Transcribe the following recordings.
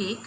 1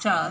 4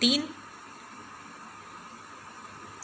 3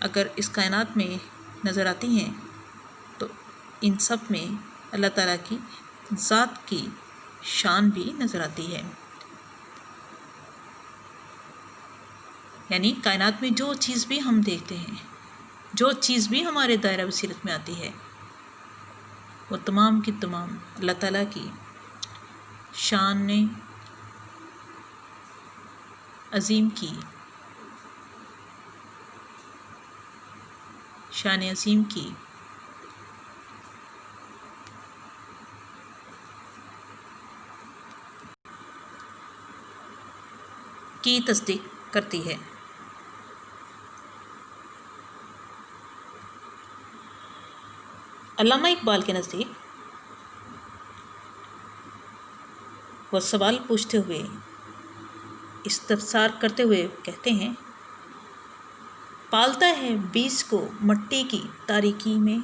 اگر اس کائنات میں نظر آتی ہیں تو ان سب میں اللہ تعالیٰ کی ذات کی شان بھی نظر آتی ہے. یعنی کائنات میں جو چیز بھی ہم دیکھتے ہیں، جو چیز بھی ہمارے دائرہ بصیرت میں آتی ہے، وہ تمام کی تمام اللہ تعالیٰ کی شان عظیم کی تصدیق کرتی ہے. علامہ اقبال کے نزدیک وہ سوال پوچھتے ہوئے، استفسار کرتے ہوئے کہتے ہیں، پالتا ہے بیج کو مٹی کی تاریکی میں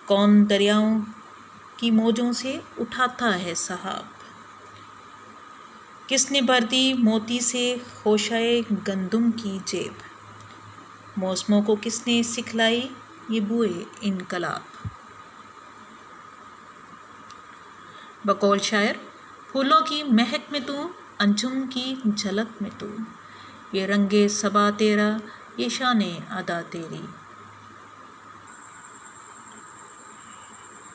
کون دریاؤں کی موجوں سے اٹھاتا ہے سحاب، کس نے بھر دی موتی سے خوشائے گندم کی جیب، موسموں کو کس نے سکھلائی یہ بوئے انقلاب. بقول شاعر، پھولوں کی مہک میں تو، انجم کی جھلک میں تو، یہ رنگ صبا تیرا، یہ شان ادا تیری.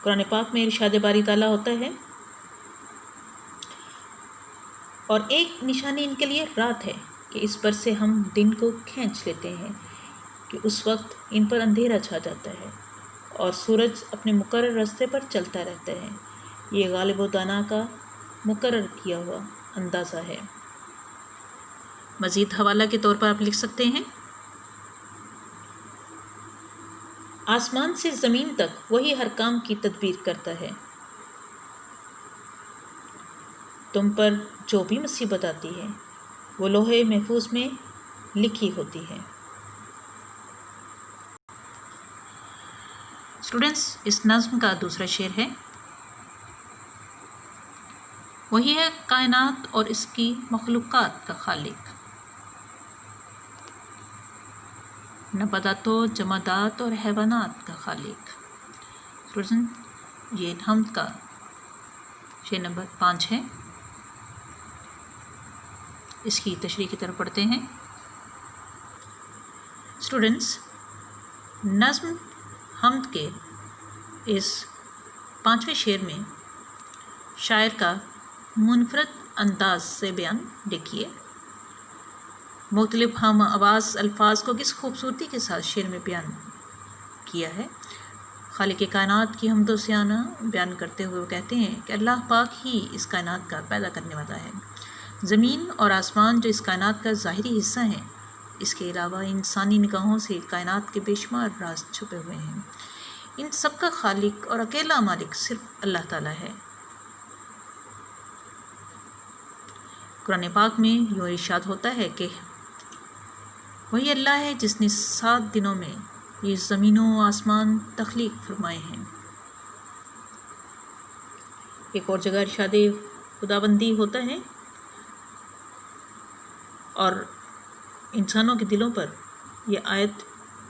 قرآن پاک میں ارشاد باری تعالیٰ ہوتا ہے، اور ایک نشانی ان کے لیے رات ہے کہ اس پر سے ہم دن کو کھینچ لیتے ہیں کہ اس وقت ان پر اندھیرا چھا جاتا ہے اور سورج اپنے مقرر راستے پر چلتا رہتا ہے. یہ غالب و دانا کا مقرر کیا ہوا اندازہ ہے. مزید حوالہ کے طور پر آپ لکھ سکتے ہیں، آسمان سے زمین تک وہی ہر کام کی تدبیر کرتا ہے. تم پر جو بھی مصیبت آتی ہے وہ لوح محفوظ میں لکھی ہوتی ہے. اسٹوڈنٹس، اس نظم کا دوسرا شعر ہے، وہی ہے کائنات اور اس کی مخلوقات کا خالق، نباتات و جمادات اور حیوانات کا خالق. اسٹوڈنٹ، یہ حمد کا شعر نمبر 5 ہے. اس کی تشریح کی طرف پڑھتے ہیں. اسٹوڈنٹس، نظم حمد کے اس 5ویں شعر میں شاعر کا منفرد انداز سے بیان دیکھیے. مختلف ہم آواز الفاظ کو کس خوبصورتی کے ساتھ شعر میں بیان کیا ہے. خالق کائنات کی حمد و ثنا بیان کرتے ہوئے وہ کہتے ہیں کہ اللہ پاک ہی اس کائنات کا پیدا کرنے والا ہے. زمین اور آسمان جو اس کائنات کا ظاہری حصہ ہیں، اس کے علاوہ انسانی نگاہوں سے کائنات کے بے شمار راز چھپے ہوئے ہیں. ان سب کا خالق اور اکیلا مالک صرف اللہ تعالیٰ ہے. قرآن پاک میں یوں ارشاد ہوتا ہے کہ وہی اللہ ہے جس نے 7 دنوں میں یہ زمین و آسمان تخلیق فرمائے ہیں. ایک اور جگہ ارشاد خداوندی ہوتا ہے، اور انسانوں کے دلوں پر یہ آیت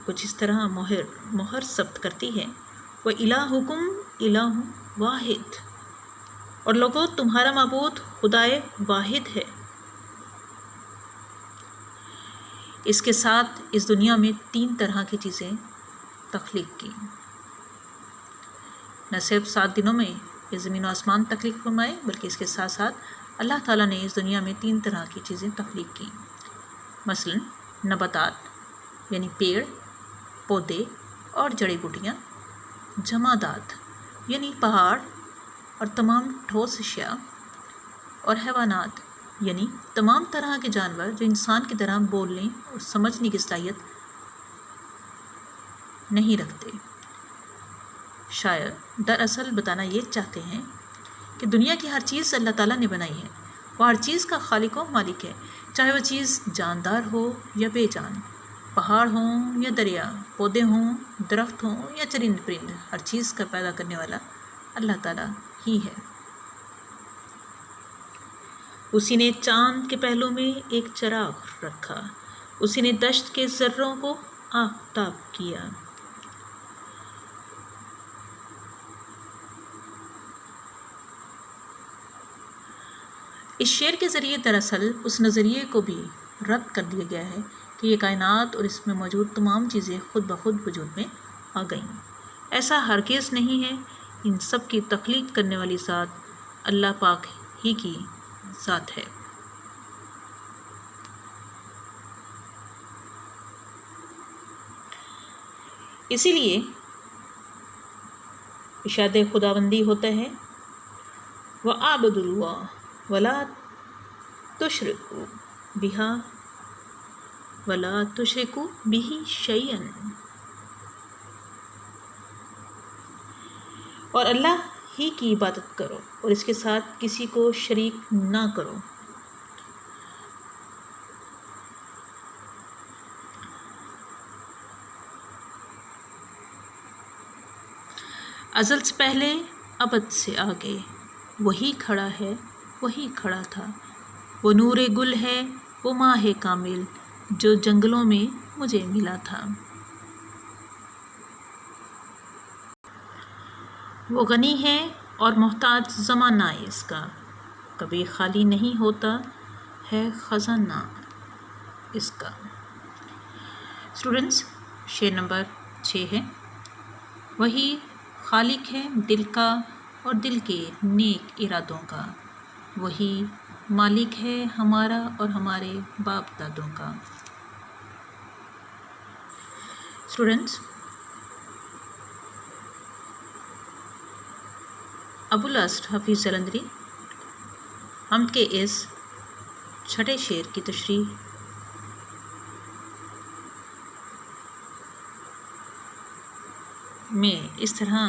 کچھ اس طرح مہر ثبت کرتی ہے، وَإِلَٰهُكُمْ إِلَٰهٌ وَاحِدٌ، اور لوگوں تمہارا معبود خدائے واحد ہے. اس کے ساتھ اس دنیا میں 3 طرح کی چیزیں تخلیق کی. نہ صرف 7 دنوں میں یہ زمین و آسمان تخلیق فرمائے، بلکہ اس کے ساتھ ساتھ اللہ تعالیٰ نے اس دنیا میں 3 طرح کی چیزیں تخلیق کی. مثلا نباتات یعنی پیڑ، پودے اور جڑی بوٹیاں، جمادات یعنی پہاڑ اور تمام ٹھوس اشیاء، اور حیوانات یعنی تمام طرح کے جانور جو انسان کی طرح بولنے اور سمجھنے کی صلاحیت نہیں رکھتے. شاعر دراصل بتانا یہ چاہتے ہیں کہ دنیا کی ہر چیز اللہ تعالیٰ نے بنائی ہے. وہ ہر چیز کا خالق و مالک ہے، چاہے وہ چیز جاندار ہو یا بے جان، پہاڑ ہوں یا دریا، پودے ہوں، درخت ہوں یا چرند پرند، ہر چیز کا پیدا کرنے والا اللہ تعالیٰ ہی ہے. اسی نے چاند کے پہلو میں ایک چراغ رکھا، اسی نے دشت کے ذروں کو آفتاب کیا۔ اس شعر کے ذریعے دراصل اس نظریے کو بھی رد کر دیا گیا ہے کہ یہ کائنات اور اس میں موجود تمام چیزیں خود بخود وجود میں آ گئیں۔ ایسا ہرگز نہیں ہے، ان سب کی تخلیق کرنے والی ذات اللہ پاک ہی کی ذات ہے۔ اسی لیے ارشاد خداوندی ہوتا ہے وَاعْبُدُوا اللَّهَ وَلَا تُشْرِكُوا بِهِ وَلَا تُشْرِكُوا بِهِ شَيْئًا، اور اللہ ہی کی عبادت کرو اور اس کے ساتھ کسی کو شریک نہ کرو۔ ازل سے پہلے ابد سے آگے وہی کھڑا ہے، وہی کھڑا تھا، وہ نور گل ہے، وہ ماہ کامل جو جنگلوں میں مجھے ملا تھا۔ وہ غنی ہے اور محتاج زمانہ اس کا، کبھی خالی نہیں ہوتا ہے خزانہ اس کا۔ اسٹوڈنٹس، شعر نمبر 6 ہے، وہی خالق ہے دل کا اور دل کے نیک ارادوں کا، وہی مالک ہے ہمارا اور ہمارے باپ دادوں کا۔ اسٹوڈنٹس، ابو الاسر حفیظ جلندری حمد کے اس چھٹے شعر کی تشریح میں اس طرح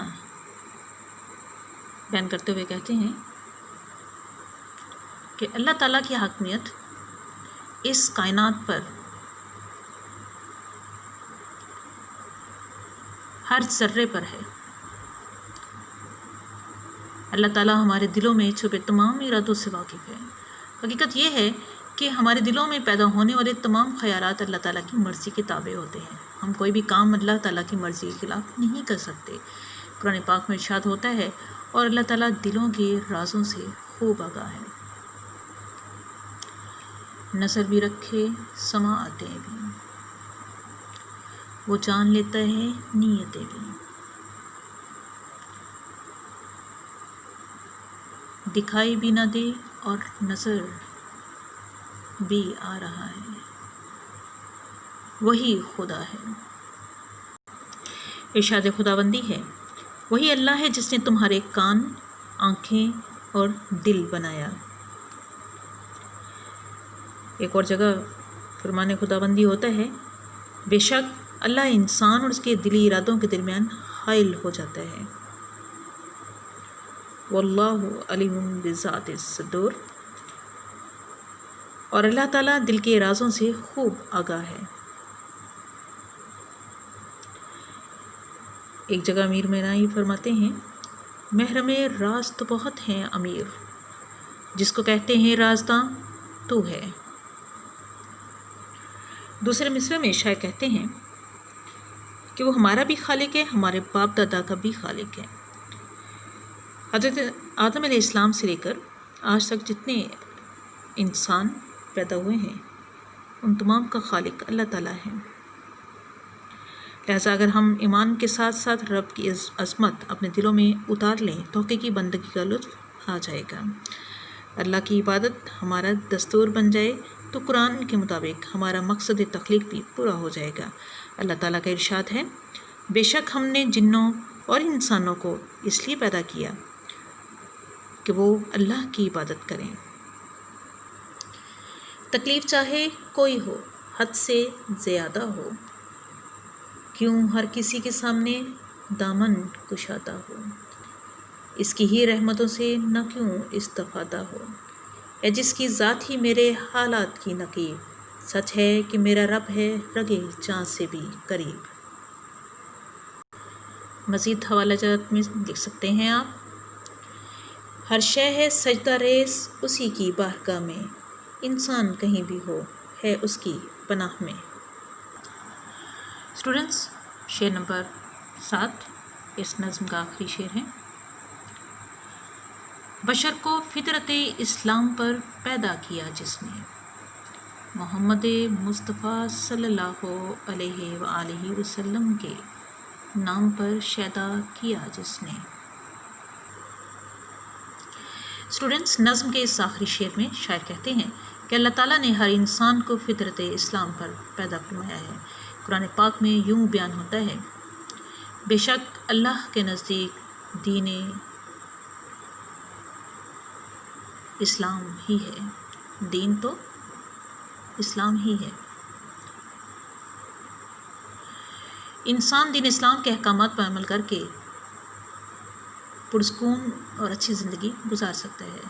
بیان کرتے ہوئے کہتے ہیں کہ اللہ تعالیٰ کی حاکمیت اس کائنات پر ہر ذرے پر ہے۔ اللہ تعالیٰ ہمارے دلوں میں چھپے تمام ارادوں سے واقف ہے۔ حقیقت یہ ہے کہ ہمارے دلوں میں پیدا ہونے والے تمام خیالات اللہ تعالیٰ کی مرضی کے تابع ہوتے ہیں۔ ہم کوئی بھی کام اللہ تعالیٰ کی مرضی کے خلاف نہیں کر سکتے۔ قرآن پاک میں ارشاد ہوتا ہے اور اللہ تعالیٰ دلوں کے رازوں سے خوب آگاہ ہے، نظر بھی رکھے سماعتیں بھی، وہ جان لیتا ہے نیتیں بھی، دکھائی بھی نہ دے اور نظر بھی آ رہا ہے، وہی خدا ہے۔ ارشاد خداوندی ہے، وہی اللہ ہے جس نے تمہارے کان، آنکھیں اور دل بنایا۔ ایک اور جگہ فرمان خداوندی ہوتا ہے، بے شک اللہ انسان اور اس کے دلی ارادوں کے درمیان حائل ہو جاتا ہے۔ واللہ علیم بذات الصدور، اور اللہ تعالیٰ دل کے رازوں سے خوب آگاہ ہے۔ ایک جگہ امیر مینائی فرماتے ہیں، محرم راز تو بہت ہیں امیر، جس کو کہتے ہیں رازداں تو ہے۔ دوسرے مصرع میں شاعر کہتے ہیں کہ وہ ہمارا بھی خالق ہے، ہمارے باپ دادا کا بھی خالق ہے۔ حضرت آدم علیہ السلام سے لے کر آج تک جتنے انسان پیدا ہوئے ہیں ان تمام کا خالق اللہ تعالیٰ ہے۔ لہٰذا اگر ہم ایمان کے ساتھ ساتھ رب کی عظمت اپنے دلوں میں اتار لیں تو حقیقی بندگی کا لطف آ جائے گا۔ اللہ کی عبادت ہمارا دستور بن جائے تو قرآن کے مطابق ہمارا مقصد تخلیق بھی پورا ہو جائے گا۔ اللہ تعالیٰ کا ارشاد ہے، بے شک ہم نے جنوں اور انسانوں کو اس لیے پیدا کیا کہ وہ اللہ کی عبادت کریں، تکلیف چاہے کوئی ہو، حد سے زیادہ ہو، کیوں ہر کسی کے سامنے دامن کشادہ ہو، اس کی ہی رحمتوں سے نہ کیوں استفادہ ہو، اے جس کی ذات ہی میرے حالات کی نقیب، سچ ہے کہ میرا رب ہے رگے چاند سے بھی قریب۔ مزید حوالہ جات میں لکھ سکتے ہیں آپ، ہر شے ہے سجدہ ریز اسی کی بارگاہ میں، انسان کہیں بھی ہو ہے اس کی پناہ میں۔ اسٹوڈنٹس، شعر نمبر 7 اس نظم کا آخری شعر ہے۔ بشر کو فطرت اسلام پر پیدا کیا جس نے، محمد مصطفیٰ صلی اللہ علیہ وآلہ وسلم کے نام پر شیدا کیا جس نے۔ اسٹوڈنٹس، نظم کے اس آخری شعر میں شاعر کہتے ہیں کہ اللہ تعالیٰ نے ہر انسان کو فطرت اسلام پر پیدا فرمایا ہے۔ قرآن پاک میں یوں بیان ہوتا ہے، بے شک اللہ کے نزدیک دین اسلام ہی ہے، دین تو اسلام ہی ہے۔ انسان دین اسلام کے احکامات پر عمل کر کے پرسکون اور اچھی زندگی گزار سکتا ہے۔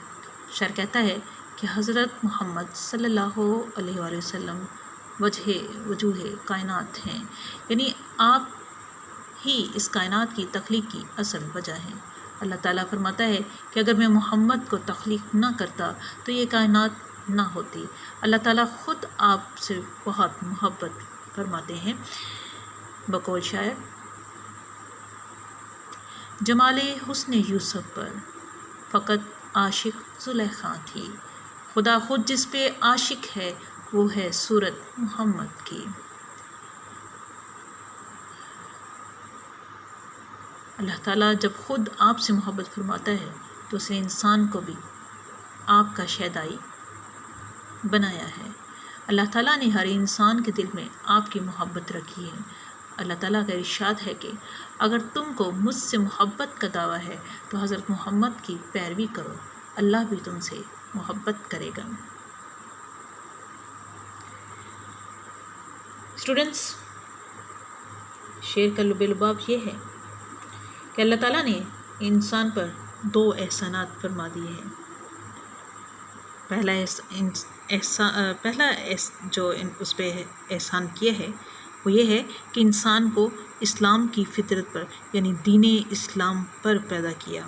شاعر کہتا ہے کہ حضرت محمد صلی اللہ علیہ وآلہ وسلم وجوہ کائنات ہیں، یعنی آپ ہی اس کائنات کی تخلیق کی اصل وجہ ہیں۔ اللہ تعالیٰ فرماتا ہے کہ اگر میں محمد کو تخلیق نہ کرتا تو یہ کائنات نہ ہوتی۔ اللہ تعالیٰ خود آپ سے بہت محبت فرماتے ہیں۔ بقول شاعر، جمال حسن یوسف پر فقط عاشق زلیخا تھی، خدا خود جس پہ عاشق ہے وہ ہے صورت محمد کی۔ اللہ تعالیٰ جب خود آپ سے محبت فرماتا ہے تو اس نے انسان کو بھی آپ کا شیدائی بنایا ہے۔ اللہ تعالیٰ نے ہر انسان کے دل میں آپ کی محبت رکھی ہے۔ اللہ تعالیٰ کا ارشاد ہے کہ اگر تم کو مجھ سے محبت کا دعویٰ ہے تو حضرت محمد کی پیروی کرو، اللہ بھی تم سے محبت کرے گا۔ اسٹوڈنٹس، شعر کا لب لباب یہ ہے کہ اللہ تعالیٰ نے انسان پر 2 احسانات فرما دیے ہیں۔ پہلا جو اس پہ احسان کیا ہے وہ یہ ہے کہ انسان کو اسلام کی فطرت پر یعنی دین اسلام پر پیدا کیا۔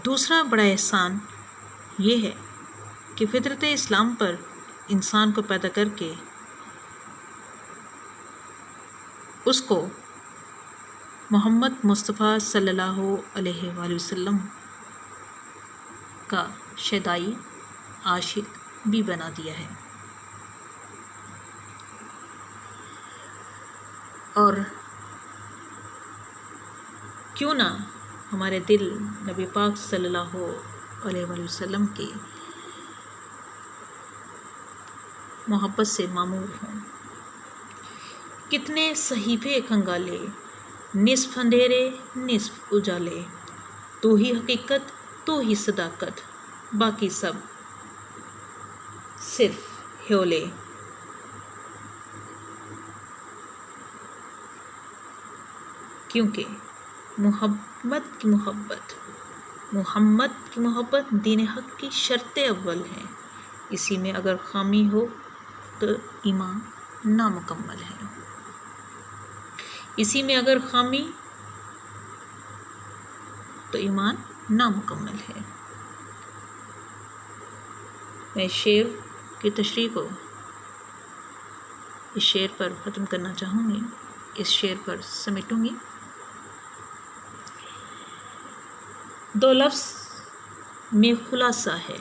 دوسرا بڑا احسان یہ ہے کہ فطرت اسلام پر انسان کو پیدا کر کے اس کو محمد مصطفیٰ صلی اللہ علیہ وآلہ وسلم کا شیدائی عاشق بھی بنا دیا ہے۔ اور کیوں نہ ہمارے دل نبی پاک صلی اللہ علیہ وآلہ وسلم کی محبت سے معمور ہوں۔ کتنے صحیفے کھنگالے، نصف اندھیرے نصف اجالے، تو ہی حقیقت تو ہی صداقت، باقی سب صرف ہیولے۔ کیونکہ محمد کی محبت دین حق کی شرط اول ہے، اسی میں اگر خامی ہو تو ایمان نامکمل ہے، اسی میں اگر خامی تو ایمان نامکمل ہے۔ میں شعر کی تشریح کو اس شعر پر ختم کرنا چاہوں گی، اس شعر پر سمیٹوں گی۔ 2 لفظ میں خلاصہ ہے،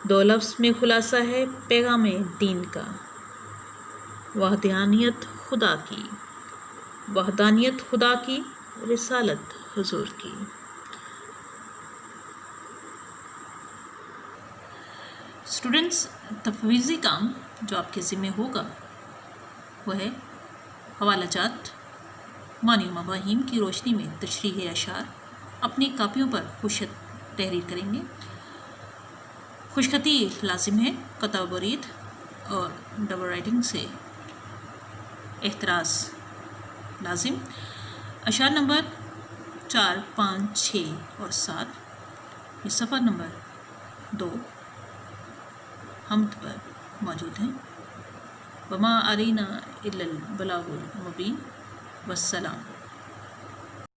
2 لفظ میں خلاصہ ہے پیغام دین کا، وحدانیت خدا کی، وحدانیت خدا کی، رسالت حضور کی۔ اسٹوڈنٹس، تفویضی کام جو آپ کے ذمہ ہوگا وہ ہے حوالہ جات معنی و مفاہیم کی روشنی میں تشریح اشعار اپنی کاپیوں پر خوشخط تحریر کریں گے۔ خوشخطی لازم ہے، قطع و برید اور ڈبل رائٹنگ سے احتراز لازم۔ اشعار نمبر 4، 5، 6 اور 7 یہ صفحہ نمبر 2 حمد پر موجود ہیں۔ وما علینا الا البلاغ المبین۔ والسلام۔